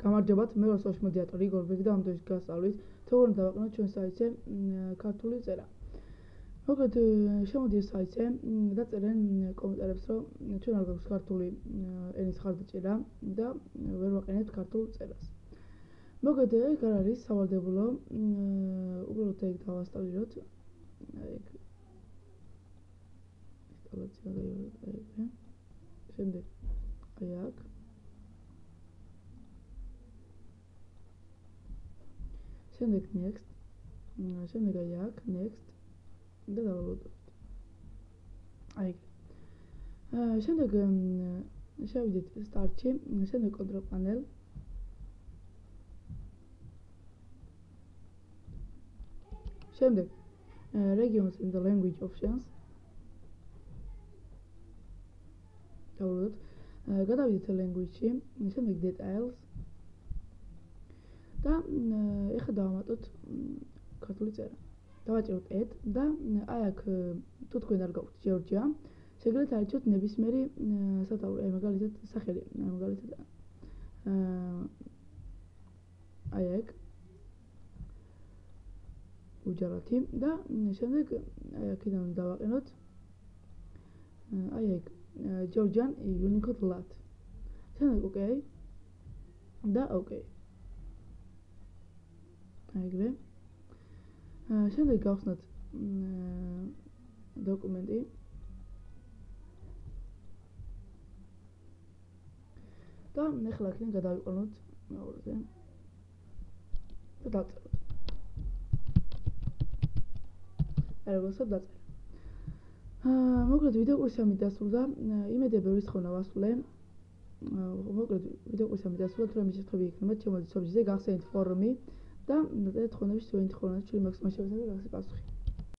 გამარჯობათ, მე ვარ სოშ მედიატორი იგორ ბეგი და ამ დღეს გასწავლით თუ როგორ დავაყენოთ ჩვენ საიტზე ქართული წერა. მოკლედ შემოდი ეს საიტზე დაწერენ კომენტარებს, რომ ჩვენ არ გვაქვს ქართული ენის ხარდაჭერა და ვერ ვაყენებთ ქართულ წერას. მოკლედ ეგ არ არის სავალდებულო, უბრალოდ ეგ დავასწავლოთ. ეგ ინსტალაცია გაიგე. შემდეგ აი აქ შემდეგ next, შემდეგ აი აქ next და დავაყენოთ. აი შემდეგ შევიდეთ start-ში, შემდეგ control panel. შემდეგ regions and the language options. დავაყენოთ. გადავიდეთ language-ში, შემდეგ details. და ეხლა დავამატოთ ქართული წერა. დავაჭეროთ add და აი აქ თუ თქვენ არ გაქვთ ჯორჯია, შეგიძლიათ არჩიოთ ნებისმიერი სათაური, აი მაგალითად სახელი, მაგალითად აი აქ უჯარათი და შემდეგ აი აქედან დავაყენოთ აი აქ Georgian Unicode lat. შემდეგ OK და OK. აიგრე. შემდეგ გავხსნათ დოკუმენტი. და ეხლა აქედან გადავიყვანოთ მეორზე. და დავწეროთ. აი როგორცად დაწერე. მოკლედ ვიდეო კურსი ამით დასრულდა. იმედები რისხოვნა ვასრულე. მოკლედ ვიდეო კურსი ამით დასრულდა, თუ რამე შეთხოვები იქნებათ, შემოდით სოფლიზე, გახსენით ფორუმი და დაწერეთ თხოვნებში თუ ენით ხოვნა, ჩვენი მაქსიმალურად შევეცადოთ გასცეს პასუხი.